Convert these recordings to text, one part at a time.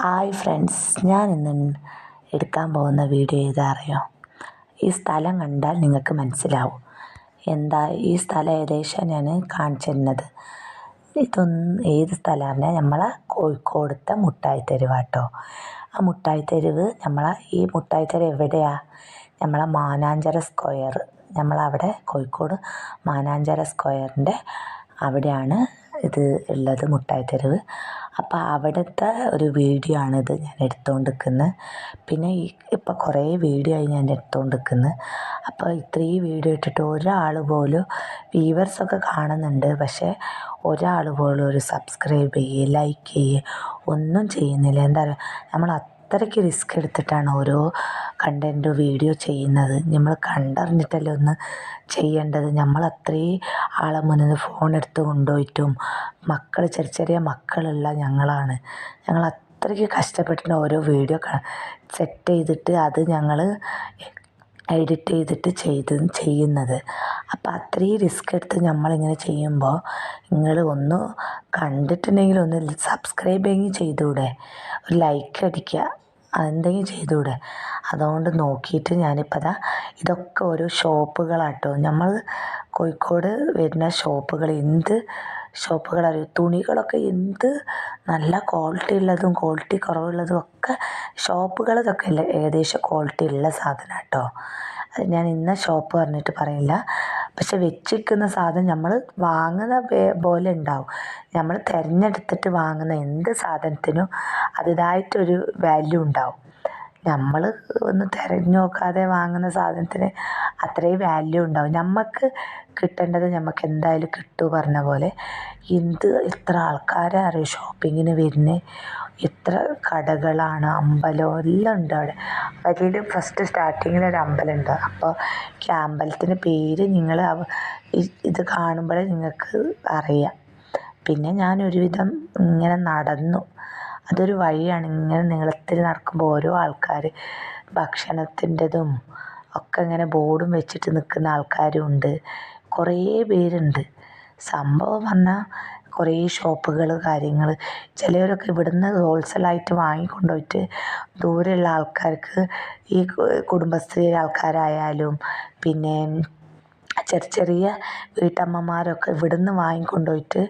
Hi friends, ഞാനിന്ന് എടുക്കാൻ പോകുന്ന വീഡിയോ ഏതാ അറിയോ? ഈ സ്ഥലം കണ്ടാൽ നിങ്ങൾക്ക് മനസ്സിലാവും. എന്താ ഈ സ്ഥലം ഏകദേശം ഞാൻ കാണിച്ചു തരുന്നത്. ഏത് സ്ഥലം പറഞ്ഞാൽ നമ്മളെ കോഴിക്കോടത്തെ മുട്ടായിത്തെരുവാട്ടോ. ആ മുട്ടായിത്തെരുവ് ഈ മുട്ടായിത്തെരുവ് എവിടെയാണ്? നമ്മളെ മാനാഞ്ചിറ സ്ക്വയർ, നമ്മളവിടെ കോഴിക്കോട് മാനാഞ്ചിറ സ്ക്വയറിൻ്റെ അവിടെയാണ് ഇത് ഉള്ളത്, മുട്ടായിത്തെരുവ്. അപ്പോൾ അവിടുത്തെ ഒരു വീഡിയോ ആണിത് ഞാൻ എടുത്തുകൊണ്ടിരിക്കുന്നത്. പിന്നെ ഇപ്പോൾ കുറേ വീഡിയോ ആയി ഞാൻ എടുത്തുകൊണ്ടിരിക്കുന്നത്. അപ്പോൾ ഇത്രയും വീഡിയോ ഇട്ടിട്ട് ഒരാൾ പോലും, വ്യൂവേഴ്സൊക്കെ കാണുന്നുണ്ട്, പക്ഷേ ഒരാൾ പോലും ഒരു സബ്സ്ക്രൈബ് ചെയ്യുക, ലൈക്ക് ചെയ്യുക ഒന്നും ചെയ്യുന്നില്ല. എന്താ പറയുക, നമ്മൾ അത്രയ്ക്ക് റിസ്ക് എടുത്തിട്ടാണ് ഓരോ കണ്ടൻറ്റ് വീഡിയോ ചെയ്യുന്നത്. നമ്മൾ കണ്ടറിഞ്ഞിട്ടല്ലേ ഒന്ന് ചെയ്യേണ്ടത്. നമ്മൾ അത്രയും ആളെ മുന്നിൽ ഫോൺ എടുത്ത് കൊണ്ടുപോയിട്ടും ചെറിയ ചെറിയ മക്കളുള്ള ഞങ്ങൾ അത്രയ്ക്ക് കഷ്ടപ്പെട്ടിട്ട് ഓരോ വീഡിയോ സെറ്റ് ചെയ്തിട്ട് അത് ഞങ്ങൾ എഡിറ്റ് ചെയ്തിട്ട് ചെയ്യുന്നത്. അപ്പോൾ അത്രയും റിസ്ക് എടുത്ത് നമ്മളിങ്ങനെ ചെയ്യുമ്പോൾ നിങ്ങൾ ഒന്ന് കണ്ടിട്ടുണ്ടെങ്കിൽ ഒന്ന് സബ്സ്ക്രൈബെങ്കിലും ചെയ്തുകൂടെ, ഒരു ലൈക്ക് അടിക്കുക, അതെന്തെങ്കിലും ചെയ്തുകൂടെ? അതുകൊണ്ട് നോക്കിയിട്ട് ഞാനിപ്പോൾ ഇതൊക്കെ ഓരോ ഷോപ്പുകളാട്ടോ. നമ്മൾ കോഴിക്കോട് വരുന്ന ഷോപ്പുകൾ എന്ത് ഷോപ്പുകളറിയോ? തുണികളൊക്കെ എന്ത് നല്ല ക്വാളിറ്റി ഉള്ളതും ക്വാളിറ്റി കുറവുള്ളതും ഒക്കെ ഷോപ്പുകൾ ഇതൊക്കെ അല്ല, ഏകദേശം ക്വാളിറ്റി ഉള്ള സാധനം കേട്ടോ. അത് ഞാൻ ഇന്ന ഷോപ്പ് പറഞ്ഞിട്ട് പറയില്ല. പക്ഷെ വെച്ചിരിക്കുന്ന സാധനം നമ്മൾ വാങ്ങുന്ന പോലെ ഉണ്ടാവും. നമ്മൾ തിരഞ്ഞെടുത്തിട്ട് വാങ്ങുന്ന എന്ത് സാധനത്തിനും അതിൻ്റേതായിട്ടൊരു വാല്യൂ ഉണ്ടാവും. നമ്മൾ ഒന്ന് തിരഞ്ഞു നോക്കാതെ വാങ്ങുന്ന സാധനത്തിന് അത്രയും വാല്യൂ ഉണ്ടാവും. നമുക്ക് കിട്ടേണ്ടത് നമുക്ക് എന്തായാലും കിട്ടും പറഞ്ഞ പോലെ. എത്ര ആൾക്കാരെ അറിയും ഷോപ്പിങ്ങിന് വരുന്നത്, എത്ര കടകളാണ്, അമ്പലം എല്ലാം ഉണ്ട് അവിടെ. വലിയ ഫസ്റ്റ് സ്റ്റാർട്ടിങ്ങിൽ ഒരു അമ്പലമുണ്ട്. അപ്പോൾ ഈ അമ്പലത്തിൻ്റെ പേര് നിങ്ങൾ ഇത് കാണുമ്പോഴേ നിങ്ങൾക്ക് അറിയാം. പിന്നെ ഞാൻ ഒരുവിധം ഇങ്ങനെ നടന്നു, അതൊരു വഴിയാണ്, ഇങ്ങനെ നീളത്തിൽ നടക്കുമ്പോൾ ഓരോ ആൾക്കാർ ഭക്ഷണത്തിൻ്റെതും ഒക്കെ ഇങ്ങനെ ബോർഡും വെച്ചിട്ട് നിൽക്കുന്ന ആൾക്കാരും ഉണ്ട്, കുറേ പേരുണ്ട്. സംഭവം പറഞ്ഞാൽ കുറേ ഷോപ്പുകൾ കാര്യങ്ങൾ. ചിലവരൊക്കെ ഇവിടുന്ന് ഹോൾസെയിലായിട്ട് വാങ്ങിക്കൊണ്ടുപോയിട്ട് ദൂരെയുള്ള ആൾക്കാർക്ക്, ഈ കുടുംബശ്രീ ആൾക്കാരായാലും പിന്നെ ചെറിയ ചെറിയ വീട്ടമ്മമാരൊക്കെ ഇവിടുന്ന് വാങ്ങിക്കൊണ്ടുപോയിട്ട്,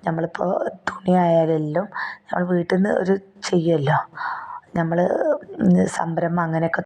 നമ്മളിപ്പോൾ തുണി ആയാലെല്ലാം നമ്മൾ വീട്ടിൽ നിന്ന് ചെയ്യുമല്ലോ, നമ്മൾ സംരംഭം അങ്ങനെയൊക്കെ